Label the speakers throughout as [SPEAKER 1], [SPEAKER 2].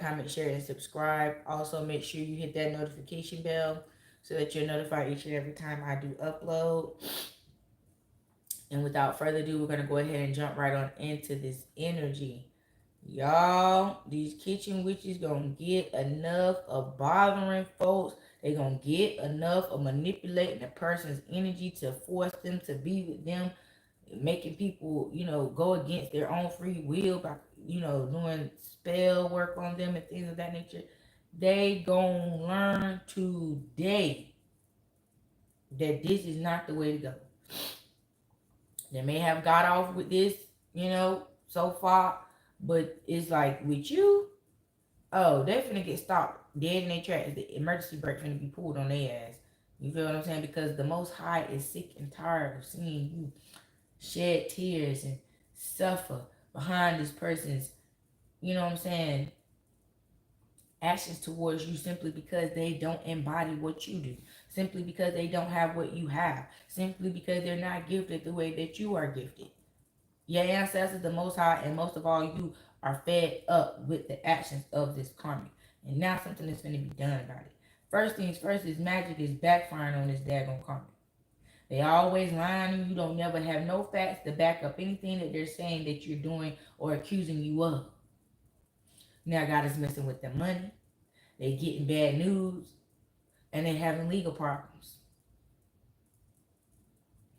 [SPEAKER 1] comment, share, and subscribe. Also, make sure you hit that notification bell so that you're notified each and every time I do upload. And without further ado, we're going to go ahead and jump right on into this energy. Y'all, these kitchen witches gonna get enough of bothering folks. They gonna get enough of manipulating a person's energy to force them to be with them, making people, go against their own free will by, doing spell work on them and things of that nature. They gonna learn today that this is not the way to go. They may have got off with this, so far, but it's like with you, oh, they finna get stopped dead in their tracks. The emergency brake finna be pulled on their ass. You feel what I'm saying? Because the Most High is sick and tired of seeing you shed tears and suffer behind this person's, you know what I'm saying, actions towards you simply because they don't embody what you do. Simply because they don't have what you have. Simply because they're not gifted the way that you are gifted. Your ancestors, the Most High, and most of all, you are fed up with the actions of this karmic. And now something is going to be done about it. First things first is magic is backfiring on this daggone karmic. They always lying and you don't never have no facts to back up anything that they're saying that you're doing or accusing you of. Now God is messing with their money. They getting bad news. And they having legal problems.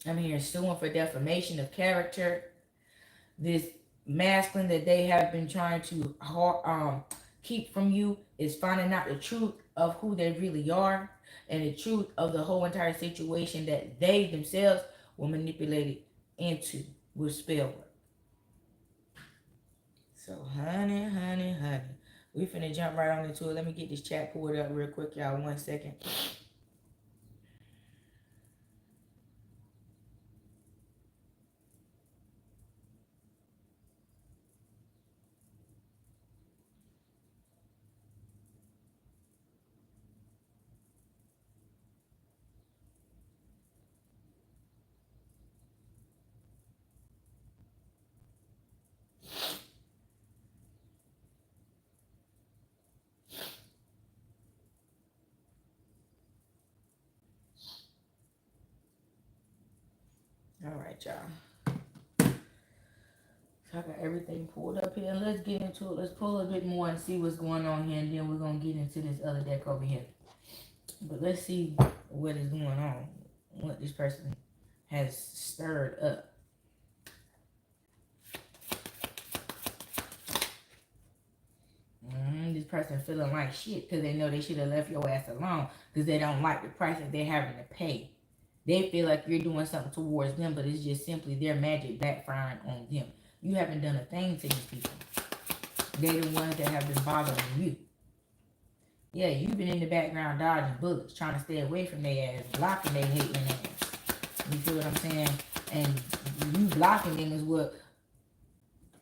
[SPEAKER 1] I'm here suing for defamation of character. This masculine that they have been trying to keep from you is finding out the truth of who they really are and the truth of the whole entire situation that they themselves were manipulated into with spell work. So honey, we finna jump right on into it. Let me get this chat pulled up real quick, y'all. 1 second. All right, y'all. So I got everything pulled up here. Let's get into it. Let's pull a bit more and see what's going on here, and then we're gonna get into this other deck over here. But let's see what is going on, what this person has stirred up. This person feeling like shit because they know they should have left your ass alone because they don't like the price that they're having to pay. They feel like you're doing something towards them, but it's just simply their magic backfiring on them. You haven't done a thing to these people. They're the ones that have been bothering you. Yeah, you've been in the background dodging bullets, trying to stay away from their ass, blocking their hating ass. You feel what I'm saying? And you blocking them is what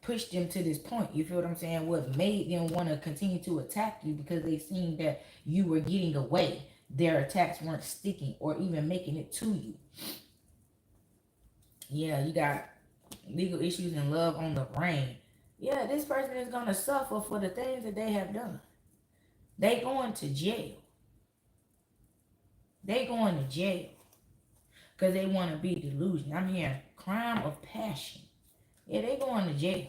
[SPEAKER 1] pushed them to this point. You feel what I'm saying? What made them want to continue to attack you because they seen that you were getting away. Their attacks weren't sticking or even making it to you. Yeah, you got legal issues and love on the brain. Yeah, this person is going to suffer for the things that they have done. They going to jail. They going to jail because they want to be delusional. I'm hearing crime of passion. Yeah, they going to jail.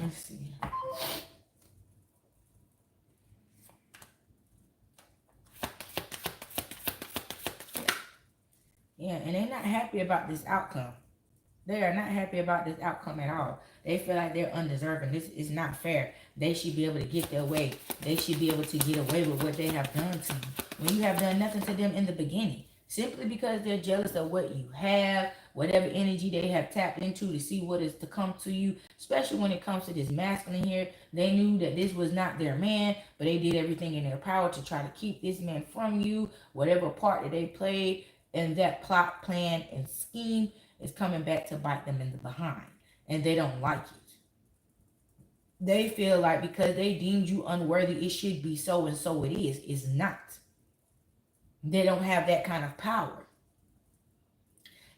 [SPEAKER 1] Let's see. Yeah, and they're not happy about this outcome. They are not happy about this outcome at all. They feel like they're undeserving. This is not fair. They should be able to get their way. They should be able to get away with what they have done to you when you have done nothing to them in the beginning. Simply because they're jealous of what you have, whatever energy they have tapped into to see what is to come to you, especially when it comes to this masculine here. They knew that this was not their man, but they did everything in their power to try to keep this man from you. Whatever part that they played in that plot, plan, and scheme is coming back to bite them in the behind. And they don't like it. They feel like because they deemed you unworthy, it should be so, and so it is. It's not. They don't have that kind of power.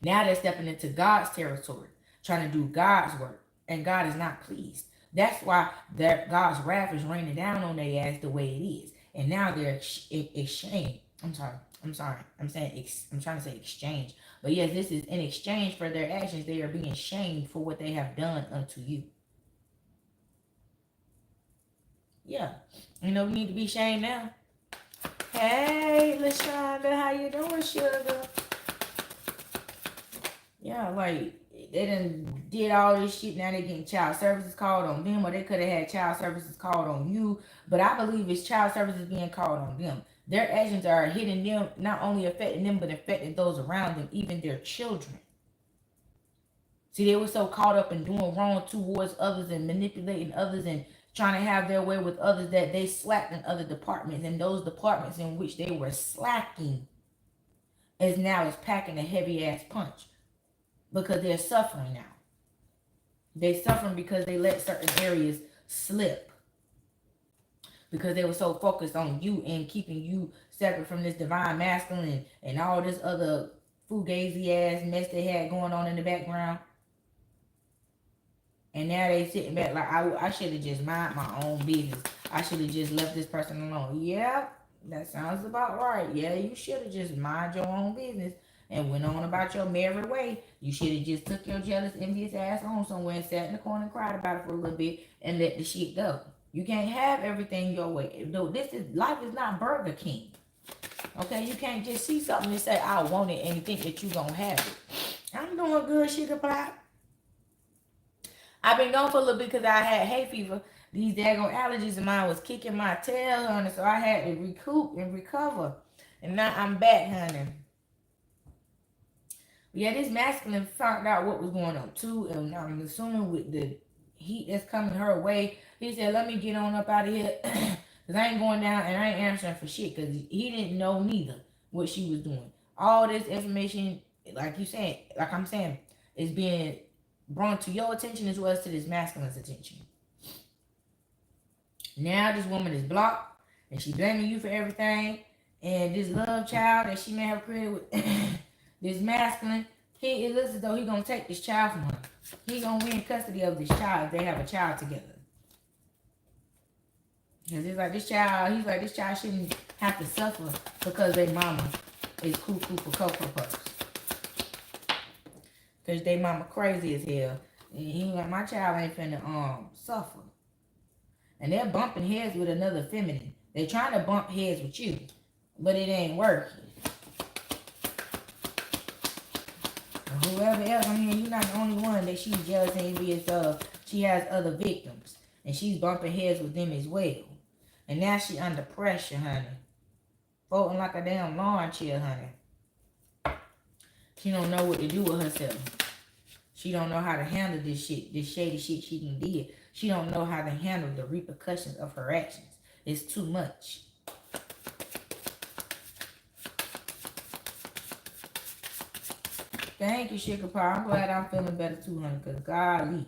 [SPEAKER 1] Now they're stepping into God's territory, trying to do God's work, and God is not pleased. That's why God's wrath is raining down on their ass the way it is. And now they're exchange. I'm trying to say exchange. But yes, this is in exchange for their actions. They are being shamed for what they have done unto you. Yeah. You know, we need to be shamed now. Hey, LaShonda, how you doing, sugar? Yeah, like, they done did all this shit. Now they getting child services called on them, or they could have had child services called on you. But I believe it's child services being called on them. Their actions are hitting them, not only affecting them, but affecting those around them, even their children. See, they were so caught up in doing wrong towards others and manipulating others and trying to have their way with others that they slacked in other departments. And those departments in which they were slacking is now is packing a heavy ass punch because they're suffering now. They're suffering because they let certain areas slip. Because they were so focused on you and keeping you separate from this divine masculine and all this other fugazi ass mess they had going on in the background. And now they sitting back like, I should have just mind my own business. I should have just left this person alone. Yeah, that sounds about right. Yeah, you should have just mind your own business and went on about your merry way. You should have just took your jealous, envious ass on somewhere and sat in the corner and cried about it for a little bit and let the shit go. You can't have everything your way. No, life is not Burger King. Okay, you can't just see something and say, I want it, and think that you gonna have it. I'm doing good, sugar pop. I've been gone for a little bit because I had hay fever. These daggone allergies of mine was kicking my tail, honey, so I had to recoup and recover. And now I'm back, honey. Yeah, this masculine found out what was going on too, and I'm assuming with the heat that's coming her way, he said, let me get on up out of here, because I ain't going down and I ain't answering for shit, because he didn't know neither what she was doing. All this information, like I'm saying, is being brought to your attention as well as to this masculine's attention. Now this woman is blocked, and she blaming you for everything, and this love child that she may have created with this masculine, it looks as though he's going to take this child from her. He's going to win custody of this child if they have a child together. Because he's like, this child shouldn't have to suffer because their mama is cuckoo for Cocoa Puffs. Because their mama crazy as hell. And he like, my child ain't finna suffer. And they're bumping heads with another feminine. They're trying to bump heads with you, but it ain't working. And whoever else, you're not the only one that she's jealous and envious of. She has other victims, and she's bumping heads with them as well. And now she under pressure, honey. Folding like a damn lawn chair, honey. She don't know what to do with herself. She don't know how to handle this shit, this shady shit she done did. She don't know how to handle the repercussions of her actions. It's too much. Thank you, Sugar Pie. I'm glad I'm feeling better too, honey, because golly.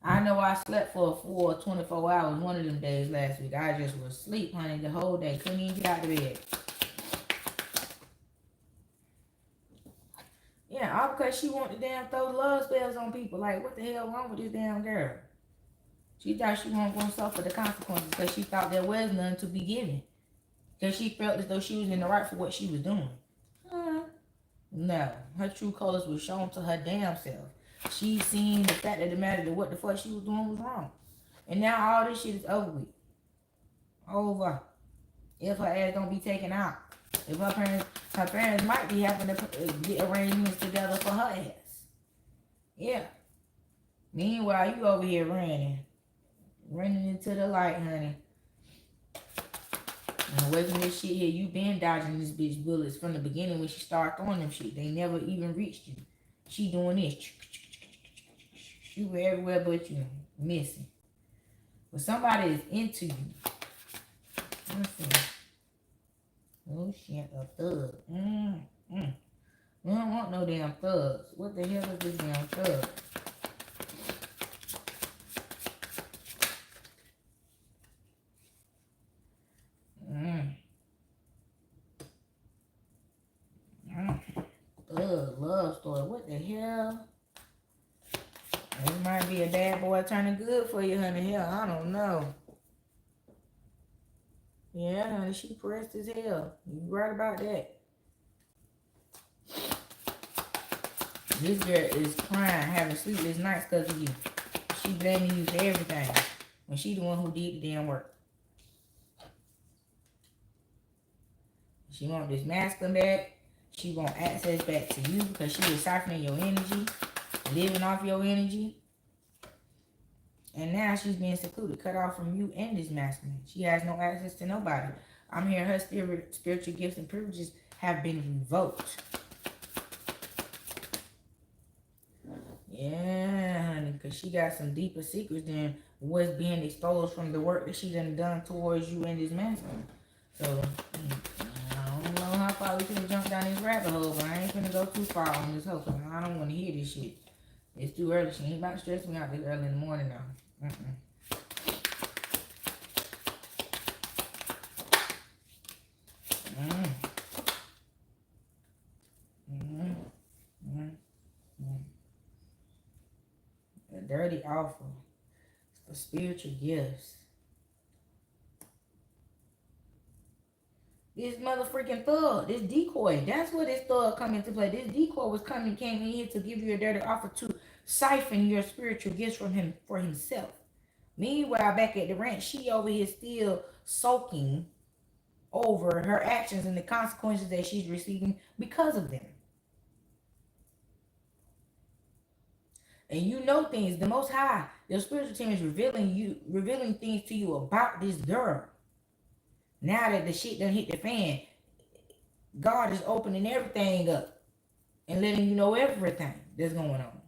[SPEAKER 1] I know I slept for a full 24 hours one of them days last week. I just was asleep, honey, the whole day. Couldn't even get out of bed. Yeah, all because she wanted to damn throw love spells on people. Like, what the hell wrong with this damn girl? She thought she wasn't going to suffer the consequences because she thought there was none to be given. Because she felt as though she was in the right for what she was doing. No, her true colors were shown to her damn self. She seen the fact of the matter that what the fuck she was doing was wrong. And now all this shit is over with. Over. If her ass don't be taken out. If her parents might be having to get arrangements together for her ass. Yeah. Meanwhile, you over here running into the light, honey. And away from this shit here, you been dodging this bitch bullets from the beginning when she started throwing them shit. They never even reached you. She doing this. You were everywhere but you. Missing. But somebody is into you. Let's see. Oh shit, a thug. We don't want no damn thugs. What the hell is this damn thug? love story. What the hell? This might be a bad boy turning good for you, honey. Hell, I don't know. Yeah, honey, she pressed as hell. You right about that. This girl is crying, having sleepless nights because of you. She blaming you for everything. When she the one who did the damn work. She want this masculine back. She want access back to you because she was siphoning your energy, living off your energy. And now she's being secluded, cut off from you and this masculine. She has no access to nobody. I'm hearing her spiritual gifts and privileges have been revoked. Yeah, honey, because she got some deeper secrets than what's being exposed from the work that she done towards you and this masculine. So, I don't know how far we can jump down this rabbit hole, but I ain't gonna go too far on this hole because I don't want to hear this shit. It's too early. She ain't about to stress me out this early in the morning now. A dirty offer for spiritual gifts. This motherfucking thug, this decoy, that's where this thug come into play. This decoy came in here to give you a dirty offer to siphon your spiritual gifts from him for himself. Meanwhile, back at the ranch, she over here still soaking over her actions and the consequences that she's receiving because of them. And you know things. The Most High, your spiritual team is revealing things to you about this girl. Now that the shit done hit the fan, God is opening everything up and letting you know everything that's going on.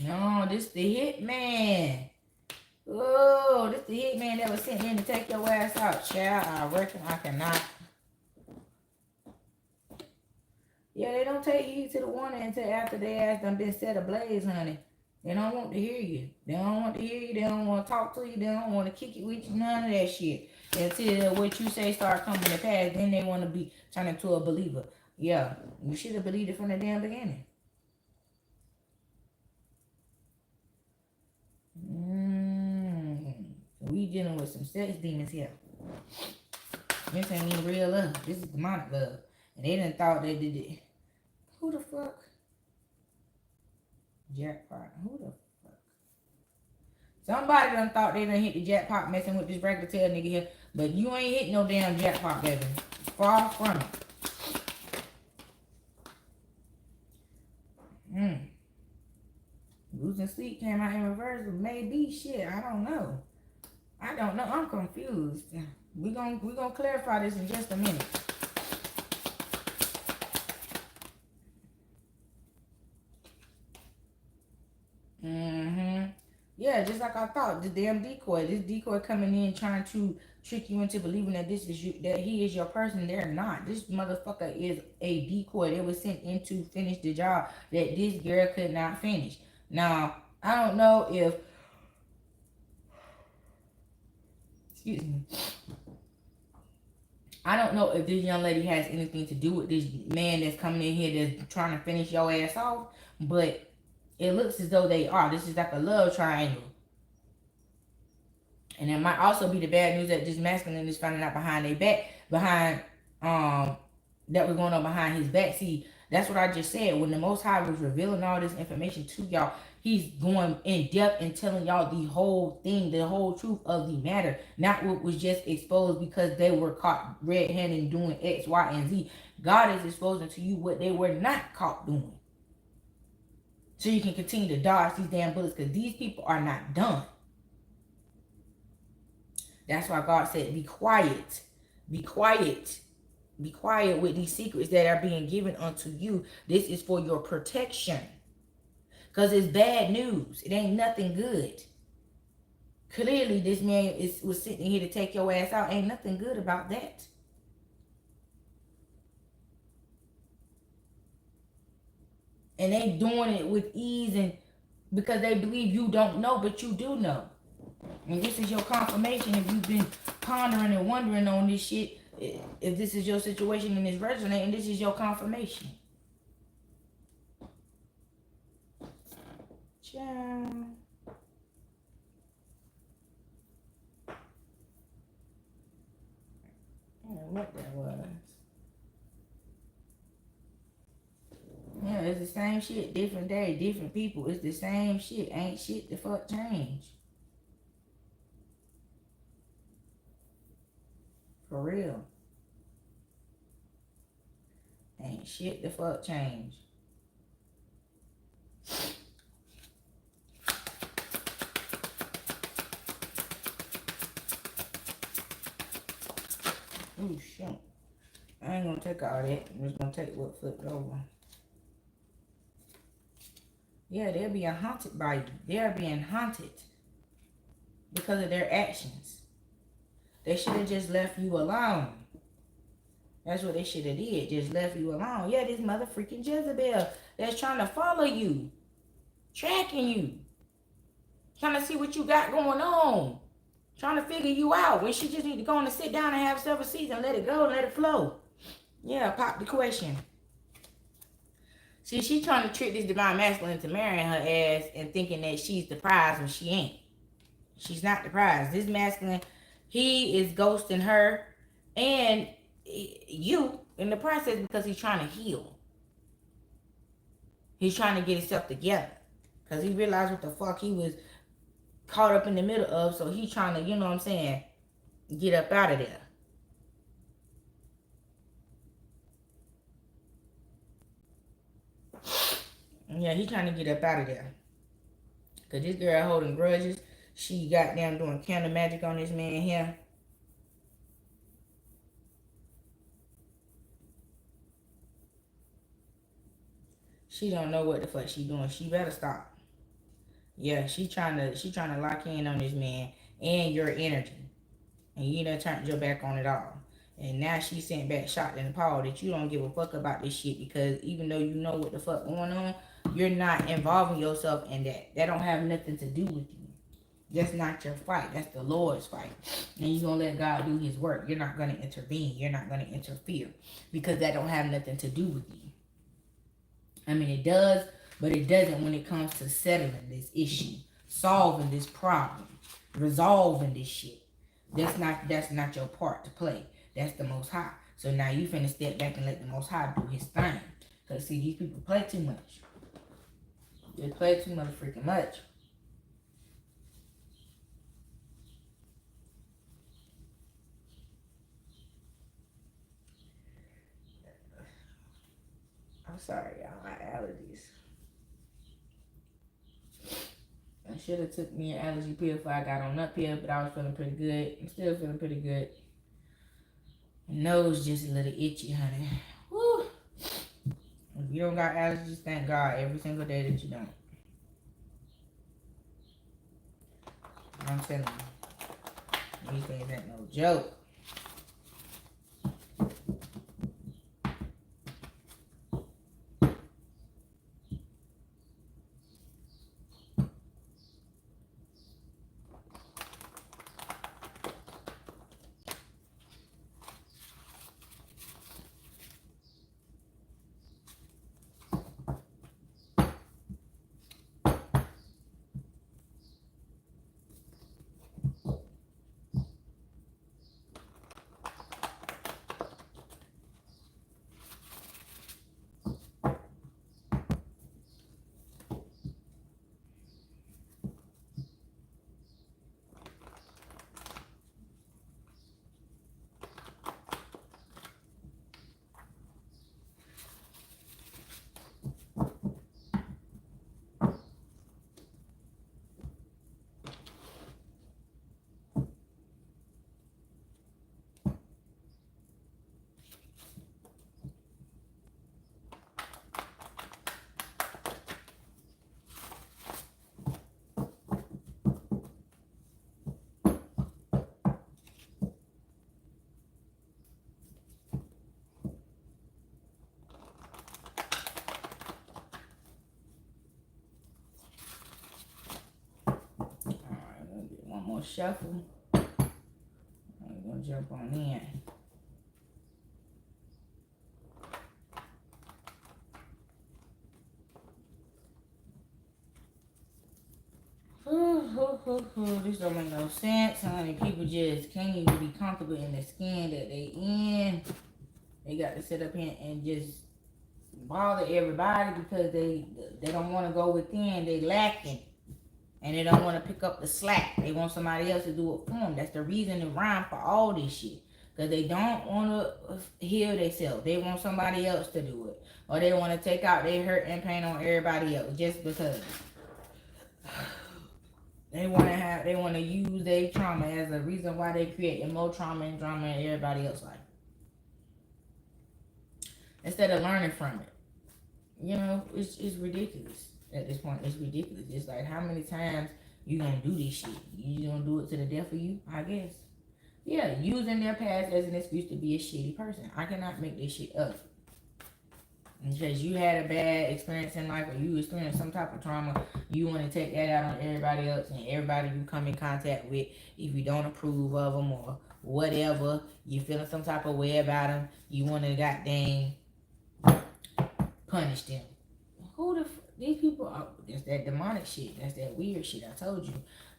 [SPEAKER 1] No, this the hitman. Oh, this the hitman that was sent in to take your ass out, child. I reckon I cannot. Yeah, they don't take heed to the warning until after their ass done been set ablaze, honey. They don't want to hear you. They don't want to hear you. They don't want to talk to you. They don't want to kick it with you. None of that shit. Until what you say start coming to pass, then they want to be turned into a believer. Yeah, you should have believed it from the damn beginning. We dealing with some sex demons here. This ain't even real love. This is demonic love. And they done thought they did it. Who the fuck? Jackpot. Who the fuck? Somebody done thought they done hit the jackpot messing with this regular tail nigga here. But you ain't hit no damn jackpot, baby. Far from it. Losing sleep came out in reverse. Maybe shit. I don't know. I'm confused. We gonna clarify this in just a minute. Yeah, just like I thought. The damn decoy. This decoy coming in trying to trick you into believing that this is you, that he is your person. They're not. This motherfucker is a decoy. They was sent in to finish the job that this girl could not finish. Now, I don't know if I don't know if this young lady has anything to do with this man that's coming in here that's trying to finish your ass off, but it looks as though they are. This is like a love triangle. And it might also be the bad news that this masculine is finding out behind their back, that was going on behind his back. See, that's what I just said. When the Most High was revealing all this information to y'all, he's going in depth and telling y'all the whole thing, the whole truth of the matter. Not what was just exposed because they were caught red-handed doing X, Y, and Z. God is exposing to you what they were not caught doing. So you can continue to dodge these damn bullets because these people are not done. That's why God said, be quiet. Be quiet. Be quiet with these secrets that are being given unto you. This is for your protection. Because it's bad news. It ain't nothing good. Clearly, this man was sitting here to take your ass out. Ain't nothing good about that. And they doing it with ease and because they believe you don't know, but you do know. And this is your confirmation if you've been pondering and wondering on this shit. If this is your situation and it's resonating, this is your confirmation. Ciao. I don't know what that was. Yeah, it's the same shit, different day, different people. It's the same shit. Ain't shit the fuck change. For real. Ain't shit the fuck change. Oh shit. I ain't gonna take all that. I'm just gonna take what flipped over. Yeah, they're being haunted by you. They're being haunted because of their actions. They should have just left you alone. That's what they should have did. Just left you alone. Yeah, this mother freaking Jezebel that's trying to follow you. Tracking you. Trying to see what you got going on. Trying to figure you out. When she just need to go on and sit down and have several seats and let it go and let it flow. Yeah, pop the question. See, she's trying to trick this divine masculine into marrying her ass and thinking that she's the prize when she ain't. She's not the prize. This masculine, he is ghosting her and you in the process because he's trying to heal. He's trying to get himself together. Because he realized what the fuck he was caught up in the middle of. So he's trying to, you know what I'm saying, get up out of there. Yeah, he's trying to get up out of there. Because this girl holding grudges. She got down doing candle magic on this man here. She don't know what the fuck she doing. She better stop. Yeah, she trying to lock in on this man and your energy. And you done turned your back on it all. And now she sent back shocked and appalled that you don't give a fuck about this shit because even though you know what the fuck going on, you're not involving yourself in that. That don't have nothing to do with you. That's not your fight. That's the Lord's fight. And you're going to let God do his work. You're not going to intervene. You're not going to interfere because that don't have nothing to do with you. I mean, it does, but it doesn't when it comes to settling this issue, solving this problem, resolving this shit. That's not your part to play. That's the Most High. So now you finna step back and let the Most High do his thing. Because see, these people play too much. They play too motherfucking much. I'm sorry, y'all. My allergies. I should have took me an allergy pill before I got on up here, but I was feeling pretty good. I'm still feeling pretty good. My nose just a little itchy, honey. Woo. If you don't got allergies, thank God every single day that you don't. I'm telling you, these things ain't no joke. gonna shuffle. I'm gonna jump on in. This don't make no sense, honey. People just can't even be comfortable in the skin that they in. They got to sit up here and just bother everybody because they don't want to go within. They lacking. And they don't want to pick up the slack. They want somebody else to do it for them. That's the reason to rhyme for all this shit. Because they don't want to heal themselves. They want somebody else to do it. Or they want to take out their hurt and pain on everybody else just because. They want to use their trauma as a reason why they create more trauma and drama in everybody else's life. Instead of learning from it. You know, it's ridiculous. At this point, it's ridiculous. It's like, how many times you gonna do this shit? You gonna do it to the death of you? I guess. Yeah, using their past as an excuse to be a shitty person. I cannot make this shit up. Because you had a bad experience in life or you experienced some type of trauma, you want to take that out on everybody else and everybody you come in contact with. If you don't approve of them or whatever, you feeling some type of way about them, you want to goddamn punish them. These people are, that's that demonic shit. That's that weird shit. I told you.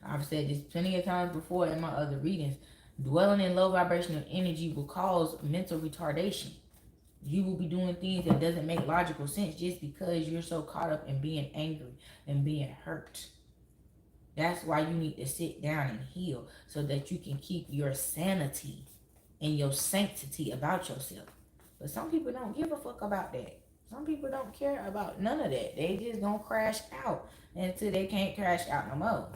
[SPEAKER 1] I've said this plenty of times before in my other readings. Dwelling in low vibrational energy will cause mental retardation. You will be doing things that doesn't make logical sense just because you're so caught up in being angry and being hurt. That's why you need to sit down and heal so that you can keep your sanity and your sanctity about yourself. But some people don't give a fuck about that. Some people don't care about none of that. They just gonna crash out until they can't crash out no more.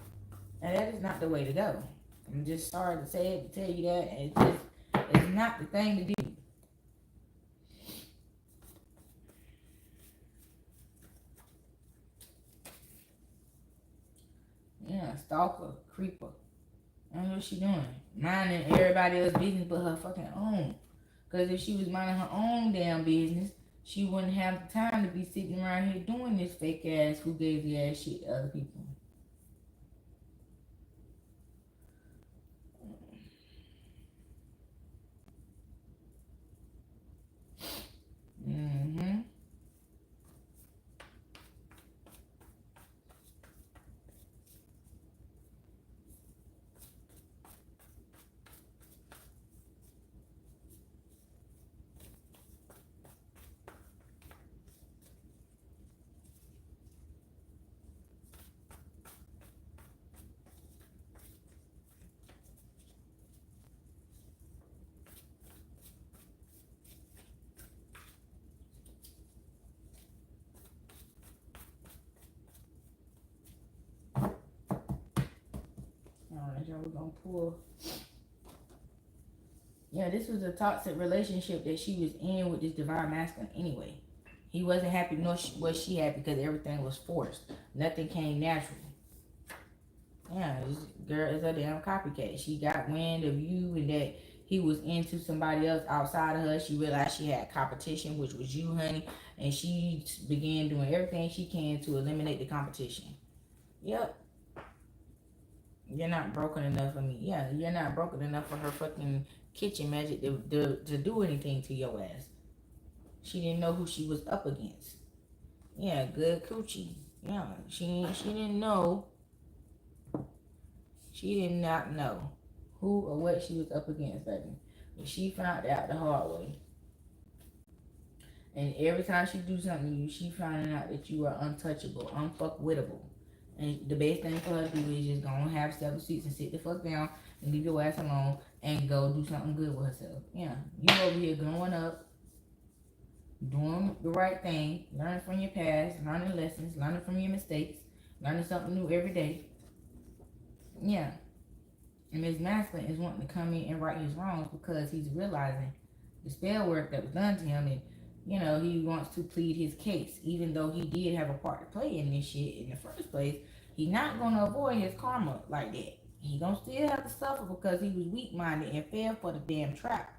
[SPEAKER 1] And that is not the way to go. I'm just sorry to say it, to tell you that. It's not the thing to do. Yeah, stalker, creeper. I don't know what she doing. Minding everybody else's business but her fucking own. Because if she was minding her own damn business, she wouldn't have the time to be sitting around here doing this fake ass, fugazi ass shit to other people. Mm-hmm. Alright, y'all, we're gonna pull. Yeah, this was a toxic relationship that she was in with this divine masculine anyway. He wasn't happy, nor was she happy because everything was forced. Nothing came natural. Yeah, this girl is a damn copycat. She got wind of you and that he was into somebody else outside of her. She realized she had competition, which was you, honey. And she began doing everything she can to eliminate the competition. Yep. You're not broken enough for me. Yeah, you're not broken enough for her fucking kitchen magic to do anything to your ass. She didn't know who she was up against. Yeah, good coochie. Yeah, she didn't know. She did not know who or what she was up against, baby. But she found out the hard way. And every time she do something to you, she finding out that you are untouchable, unfuckwittable. And the best thing for her to do is just go and have several seats and sit the fuck down and leave your ass alone and go do something good with herself. Yeah, you over here growing up, doing the right thing, learning from your past, learning lessons, learning from your mistakes, learning something new every day. Yeah. And Ms. Masculine is wanting to come in and right his wrongs because he's realizing the spell work that was done to him, and you know, he wants to plead his case. Even though he did have a part to play in this shit in the first place, he's not going to avoid his karma like that. He gonna still have to suffer because he was weak-minded and fell for the damn trap.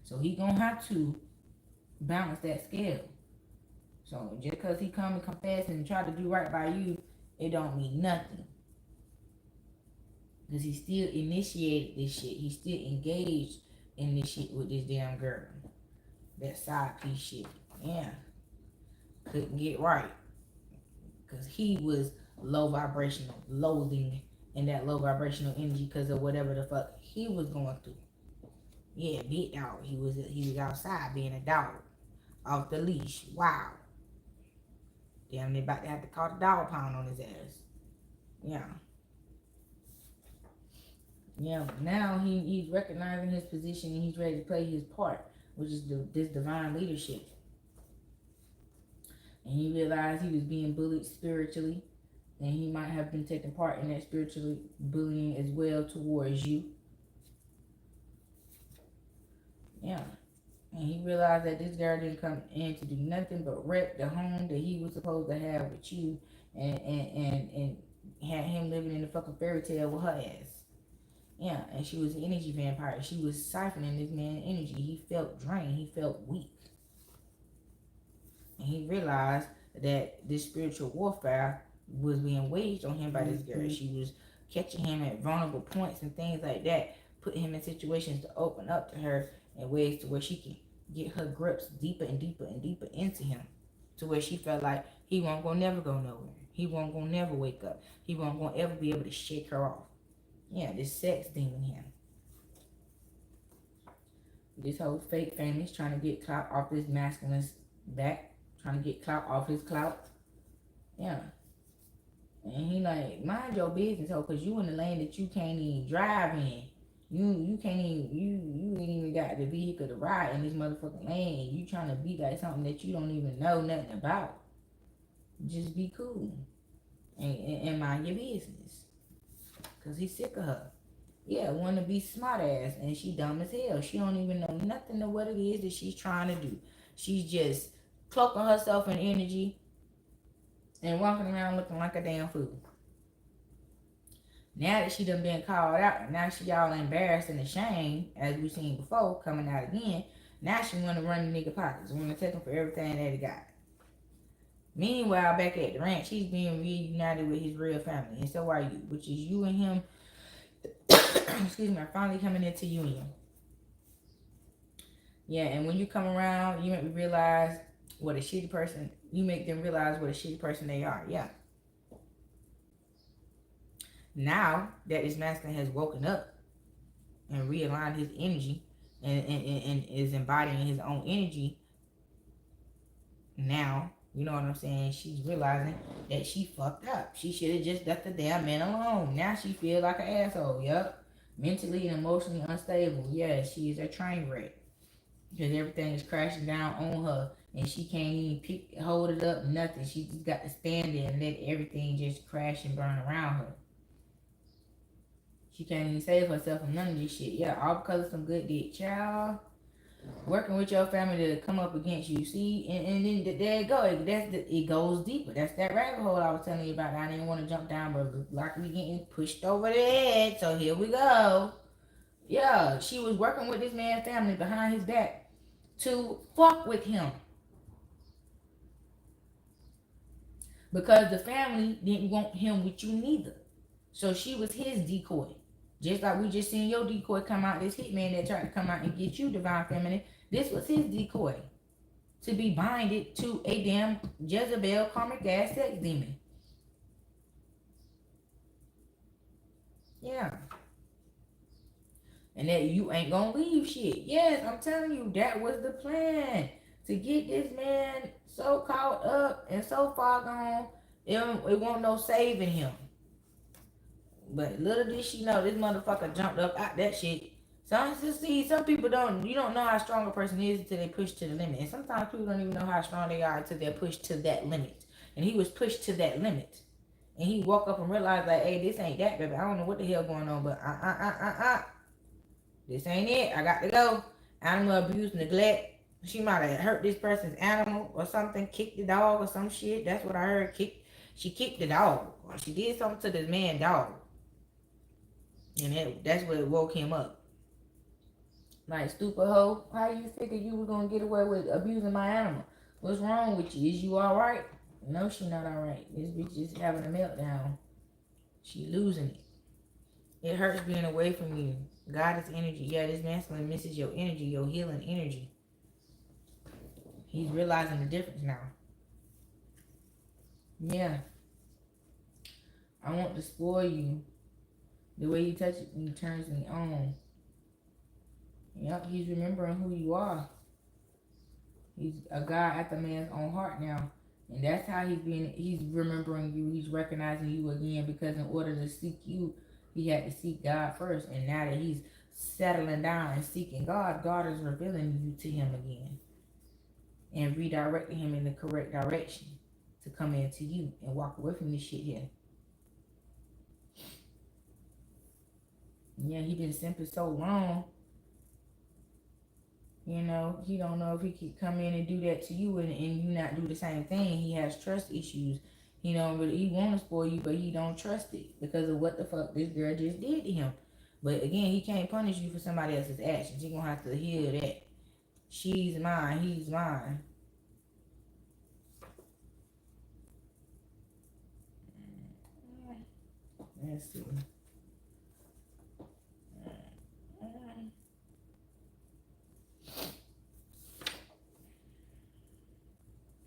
[SPEAKER 1] So he gonna have to balance that scale. So just because he come and confess and try to do right by you, it don't mean nothing. Because he still initiated this shit. He still engaged in this shit with this damn girl. That side piece shit. Yeah. Couldn't get right. Because he was low vibrational, loathing in that low vibrational energy because of whatever the fuck he was going through. Yeah, big dog. He was outside being a dog. Off the leash. Wow. Damn, they about to have to call the dog pound on his ass. Yeah. Yeah, now he's recognizing his position and he's ready to play his part, which is this divine leadership. And he realized he was being bullied spiritually, and he might have been taking part in that spiritual bullying as well towards you. Yeah. And he realized that this girl didn't come in to do nothing but wreck the home that he was supposed to have with you, and had him living in the fucking fairy tale with her ass. Yeah, and she was an energy vampire. She was siphoning this man's energy. He felt drained. He felt weak. And he realized that this spiritual warfare was being waged on him by this girl. She was catching him at vulnerable points and things like that, putting him in situations to open up to her in ways to where she can get her grips deeper and deeper and deeper into him, to where she felt like he won't go never go nowhere. He won't go never wake up. He won't go ever be able to shake her off. Yeah, this sex demon here. This whole fake family's trying to get clout off this masculine's back, trying to get clout off his clout. Yeah. And he like, mind your business, ho, because you in the lane that you can't even drive in. You can't even, you ain't even got the vehicle to ride in this motherfucking lane, and you trying to be like something that you don't even know nothing about. Just be cool. And mind your business. Because he's sick of her. Yeah, want to be smart ass, and she dumb as hell. She don't even know nothing of what it is that she's trying to do. She's just cloaking herself in energy and walking around looking like a damn fool. Now that she done been called out, and now she all embarrassed and ashamed, as we seen before, coming out again, now she want to run the nigga pockets, want to take him for everything that he got. Meanwhile, back at the ranch, he's being reunited with his real family, and so are you, which is you and him, excuse me, are finally coming into union. Yeah, and when you come around, you make me realize what a shitty person, you make them realize what a shitty person they are, yeah. Now that this masculine has woken up and realigned his energy and is embodying his own energy, now, you know what I'm saying, she's realizing that she fucked up. She should have just left the damn man alone. Now she feels like an asshole, yup. Mentally and emotionally unstable. Yeah, she is a train wreck. Because everything is crashing down on her. And she can't even hold it up, nothing. She just got to stand there and let everything just crash and burn around her. She can't even save herself from none of this shit. Yeah, all because of some good dick. Child. Working with your family to come up against you. See? And then there you go. It goes deeper. That's that rabbit hole I was telling you about. I didn't want to jump down, but like we getting pushed over the edge. So here we go. Yeah, she was working with this man's family behind his back to fuck with him. Because the family didn't want him with you neither. So she was his decoy. Just like we just seen your decoy come out, this hitman that tried to come out and get you, divine feminine. This was his decoy. To be binded to a damn Jezebel karmic ass sex demon. Yeah. And that you ain't gonna leave shit. Yes, I'm telling you, that was the plan. To get this man so caught up and so far gone, it won't no saving him. But little did she know, this motherfucker jumped up out that shit. Some people you don't know how strong a person is until they push to the limit. And sometimes people don't even know how strong they are until they're pushed to that limit. And he was pushed to that limit. And he woke up and realized like, hey, this ain't that, baby. I don't know what the hell going on, but this ain't it. I got to go. Animal abuse, neglect. She might have hurt this person's animal or something, kicked the dog or some shit. That's what I heard. She kicked the dog. Or she did something to this man's dog. And that's what woke him up. Like, stupid hoe, how you figure you were going to get away with abusing my animal? What's wrong with you? Is you alright? No, she not alright. This bitch is having a meltdown. She losing it. It hurts being away from you. God is energy. Yeah, this masculine misses your energy, your healing energy. He's realizing the difference now. Yeah. I want to spoil you. The way you touch it turns me on. Yep, he's remembering who you are. He's a God after man's own heart now. And that's how he's remembering you. He's recognizing you again, because in order to seek you, he had to seek God first. And now that he's settling down and seeking God, God is revealing you to him again and redirecting him in the correct direction to come into you and walk away from this shit here. Yeah, he been simping so long. You know, he don't know if he could come in and do that to you and you not do the same thing. He has trust issues. He don't really, he want to spoil you, but he don't trust it because of what the fuck this girl just did to him. But again, he can't punish you for somebody else's actions. He gonna have to hear that. She's mine, he's mine. Let's see.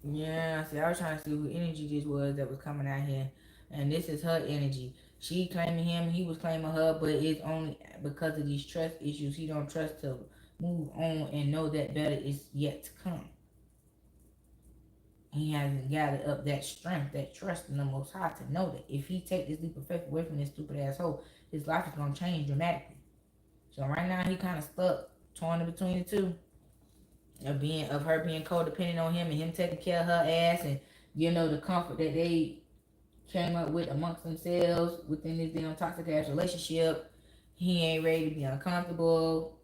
[SPEAKER 1] Yeah, see, I was trying to see who energy this was that was coming out here. And this is her energy. She claiming him, he was claiming her, but it's only because of these trust issues. He don't trust to move on and know that better is yet to come. He hasn't gathered up that strength, that trust in the Most High to know that if he take this leap of faith away from this stupid asshole, his life is going to change dramatically. So right now he kind of stuck, torn in between the two. Of her being codependent on him and him taking care of her ass, and the comfort that they came up with amongst themselves within this damn toxic ass relationship. He ain't ready to be uncomfortable,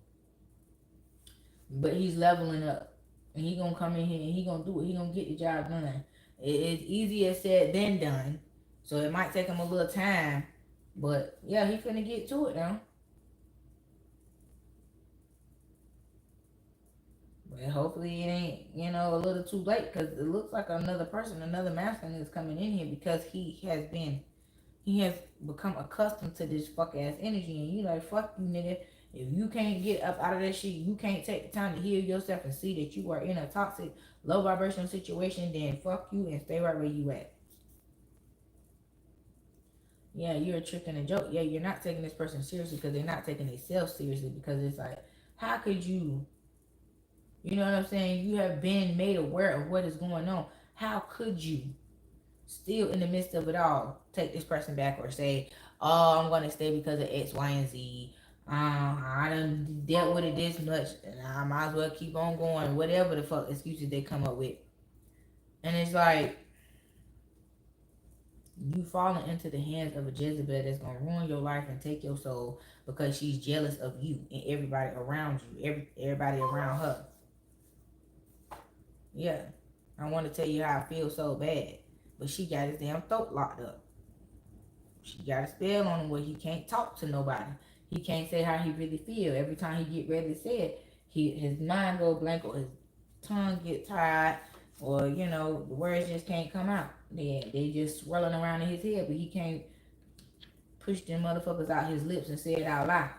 [SPEAKER 1] but he's leveling up, and he gonna come in here and he gonna do it. He gonna get the job done. It's easier said than done, so it might take him a little time, but yeah, he finna get to it now. But hopefully it ain't, a little too late, because it looks like another person, another masculine is coming in here, because he has become accustomed to this fuck ass energy, and you like, fuck you, nigga. If you can't get up out of that shit, you can't take the time to heal yourself and see that you are in a toxic, low vibrational situation, then fuck you and stay right where you at. Yeah, you're a trick and a joke. Yeah, you're not taking this person seriously because they're not taking themselves seriously, because it's like, how could you, you know what I'm saying? You have been made aware of what is going on. How could you, still in the midst of it all, take this person back or say, oh, I'm going to stay because of X, Y, and Z. I done dealt with it this much, and I might as well keep on going. Whatever the fuck excuses they come up with. And it's like, you falling into the hands of a Jezebel that's going to ruin your life and take your soul because she's jealous of you and everybody around you, everybody around her. Yeah, I want to tell you how I feel so bad, but she got his damn throat locked up. She got a spell on him where he can't talk to nobody. He can't say how he really feel. Every time he get ready to say it, his mind go blank, or his tongue get tired, or the words just can't come out. They just swirling around in his head, but he can't push them motherfuckers out his lips and say it out loud.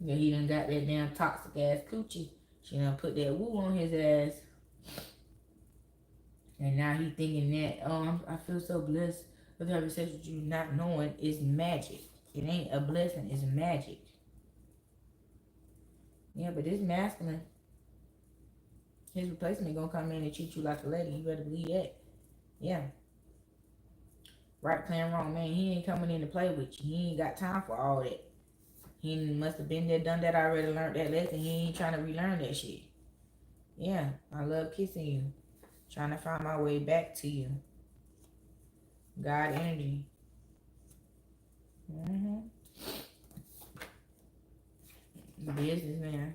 [SPEAKER 1] Yeah, he done got that damn toxic ass coochie. She done put that woo on his ass. And now he thinking that, oh, I feel so blessed with having sex with you, not knowing it's magic. It ain't a blessing, it's magic. Yeah, but this masculine, his replacement gonna come in and treat you like a lady. You better believe that. Yeah. Right playing wrong, man. He ain't coming in to play with you. He ain't got time for all that. He must have been there, done that already, learned that lesson. He ain't trying to relearn that shit. Yeah, I love kissing you. Trying to find my way back to you. God energy. Businessman.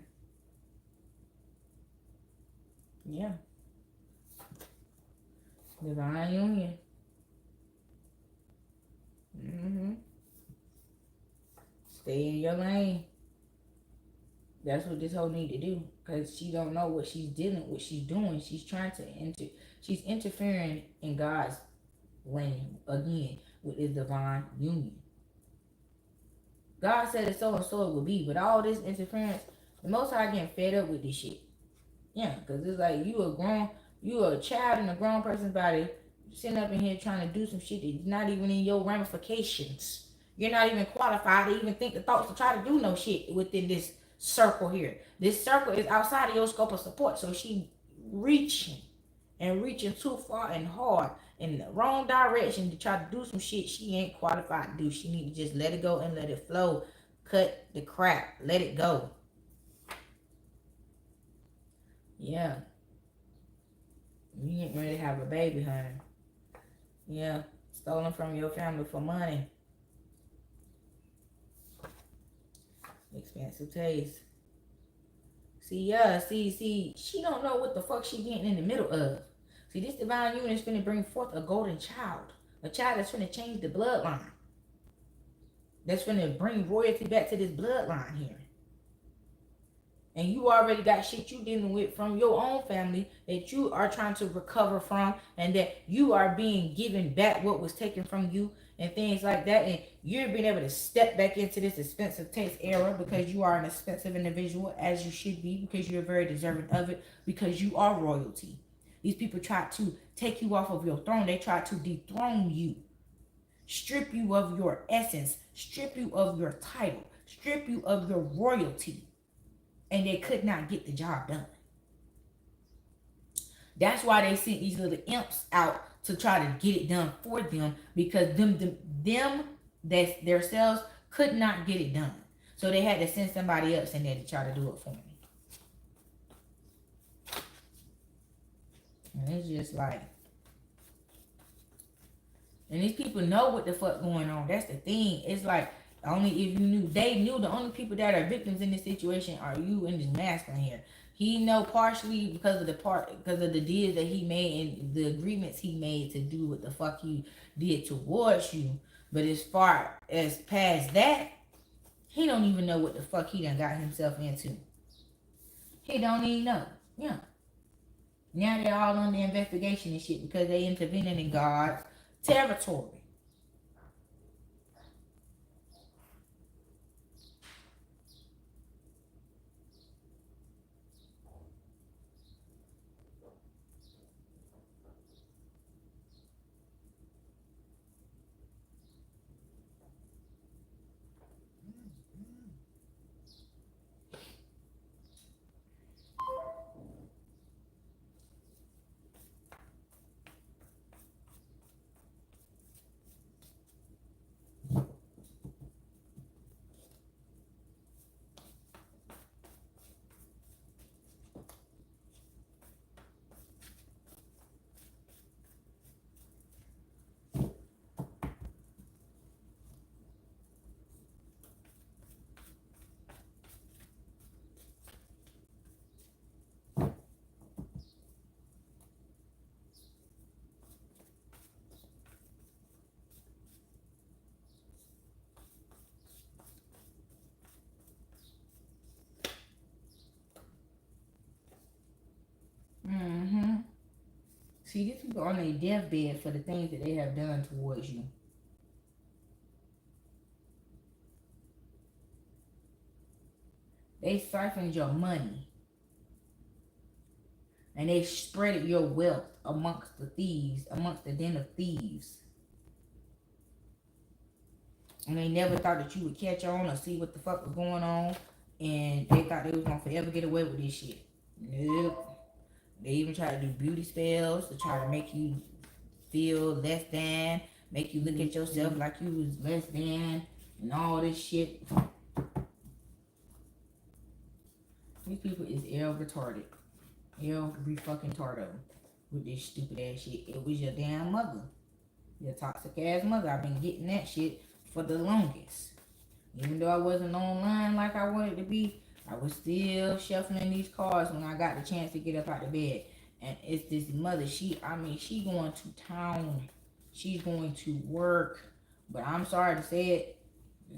[SPEAKER 1] Yeah. Divine union. Stay in your lane. That's what this hoe need to do, because she don't know what she's dealing with. She's doing. She's trying to she's interfering in God's lane again with his divine union. God said it so and so it would be. But all this interference, the Most High getting fed up with this shit. Yeah, because it's like you a child in a grown person's body, sitting up in here trying to do some shit that's not even in your ramifications. You're not even qualified to even think the thoughts to try to do no shit within this circle here. This circle is outside of your scope of support. So she reaching too far and hard in the wrong direction to try to do some shit she ain't qualified to do. She need to just let it go and let it flow. Cut the crap. Let it go. Yeah. You ain't ready to have a baby, honey. Yeah. Stolen from your family for money. Expensive taste. See, she don't know what the fuck she getting in the middle of. See, this divine union is finna bring forth a golden child. A child that's finna change the bloodline. That's finna bring royalty back to this bloodline here. And you already got shit you dealing with from your own family that you are trying to recover from, and that you are being given back what was taken from you and things like that. And you're being able to step back into this expensive taste era because you are an expensive individual, as you should be, because you're very deserving of it, because you are royalty. These people try to take you off of your throne. They try to dethrone you, strip you of your essence, strip you of your title, strip you of your royalty. And they could not get the job done. That's why they sent these little imps out to try to get it done for them, because them that themselves could not get it done. So they had to send somebody else in there to try to do it for me. And it's just like, and these people know what the fuck going on. That's the thing. It's like, only if you knew, they knew the only people that are victims in this situation are you and this masculine here. He know partially because of the deals that he made and the agreements he made to do what the fuck he did towards you. But as far as past that, he don't even know what the fuck he done got himself into. He don't even know. Yeah. Now they're all on the investigation and shit because they intervening in God's territory. Mm-hmm. See, these people are on their deathbed for the things that they have done towards you. They siphoned your money. And they spread your wealth amongst the thieves, amongst the den of thieves. And they never thought that you would catch on or see what the fuck was going on. And they thought they was going to forever get away with this shit. Nope. They even try to do beauty spells to try to make you feel less than, make you look at yourself like you was less than, and all this shit. These people is ill retarded. Ill fucking tardo with this stupid ass shit. It was your damn mother. Your toxic ass mother. I've been getting that shit for the longest. Even though I wasn't online like I wanted to be, I was still shuffling these cards when I got the chance to get up out of bed. And it's this mother, she going to town. She's going to work. But I'm sorry to say it,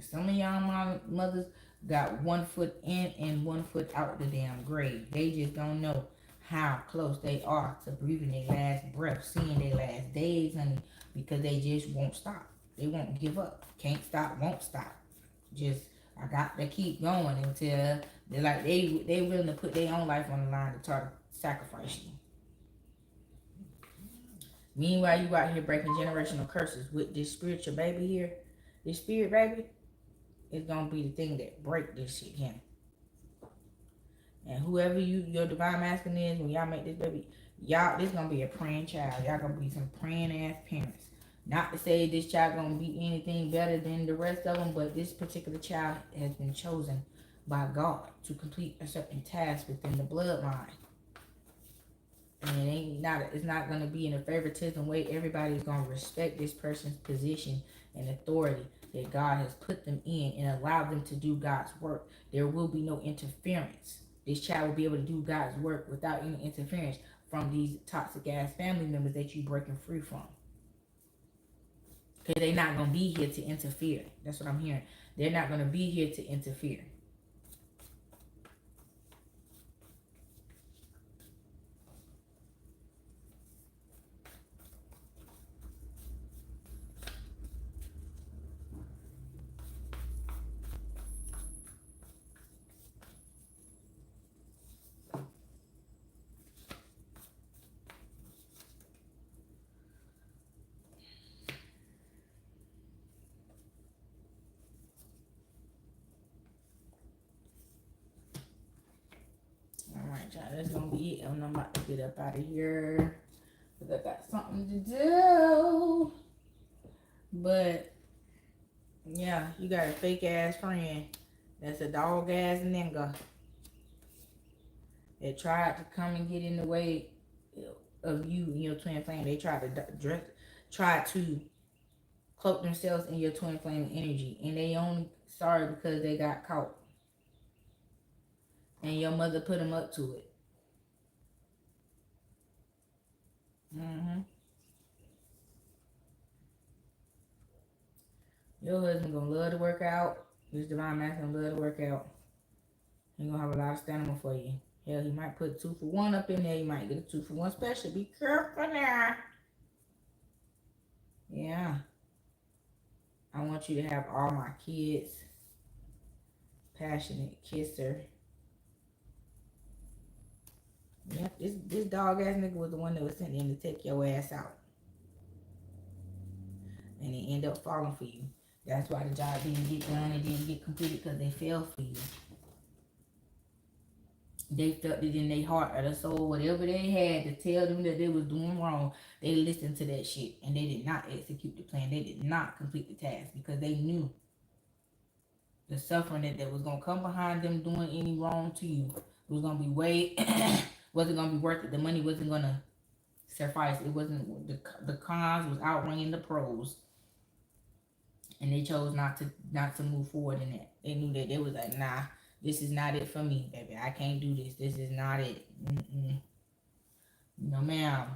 [SPEAKER 1] some of y'all mothers got 1 foot in and 1 foot out the damn grave. They just don't know how close they are to breathing their last breath, seeing their last days, honey, because they just won't stop. They won't give up. Can't stop, won't stop. Just I got to keep going until they willing to put their own life on the line to try to sacrifice you. Meanwhile, you out here breaking generational curses with this spiritual baby here. This spirit baby is gonna be the thing that break this shit here. And whoever your divine masculine is, when y'all make this baby, y'all, this gonna be a praying child. Y'all gonna be some praying ass parents. Not to say this child gonna be anything better than the rest of them, but this particular child has been chosen by God to complete a certain task within the bloodline. And it's not gonna be in a favoritism way. Everybody's gonna respect this person's position and authority that God has put them in and allow them to do God's work. There will be no interference. This child will be able to do God's work without any interference from these toxic ass family members that you breaking free from. Because they're not going to be here to interfere. That's what I'm hearing. They're not going to be here to interfere. Alright, y'all. That's going to be it. I'm about to get up out of here. Because I got something to do. But, yeah, you got a fake ass friend. That's a dog ass nigga. They tried to come and get in the way of you and your twin flame. They tried to cloak themselves in your twin flame energy, and they only sorry because they got caught, and your mother put them up to it. Your husband gonna love to work out. This divine masculine love to work out. He gonna have a lot of stamina for you. Hell, he might put 2 for 1 up in there. You might get a 2 for 1 special. Be careful now. Yeah. I want you to have all my kids. Passionate kisser. Yep, this dog ass nigga was the one that was sent in to take your ass out. And he ended up falling for you. That's why the job didn't get done. It didn't get completed because they fell for you. They felt it in their heart or their soul, whatever they had to tell them that they was doing wrong. They listened to that shit and they did not execute the plan. They did not complete the task because they knew the suffering that was going to come behind them doing any wrong to you. It was going to be wasn't going to be worth it. The money wasn't going to suffice. It wasn't, the cons was outranking the pros. And they chose not to move forward in that. They knew that they was like, nah, this is not it for me, baby. I can't do this. This is not it. No, ma'am.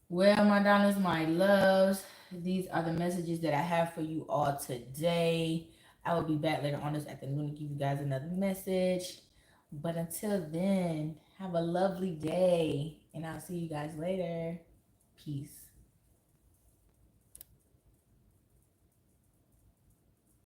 [SPEAKER 1] Well, my darlings, my loves, these are the messages that I have for you all today. I will be back later on this afternoon to give you guys another message. But until then, have a lovely day. And I'll see you guys later. Peace.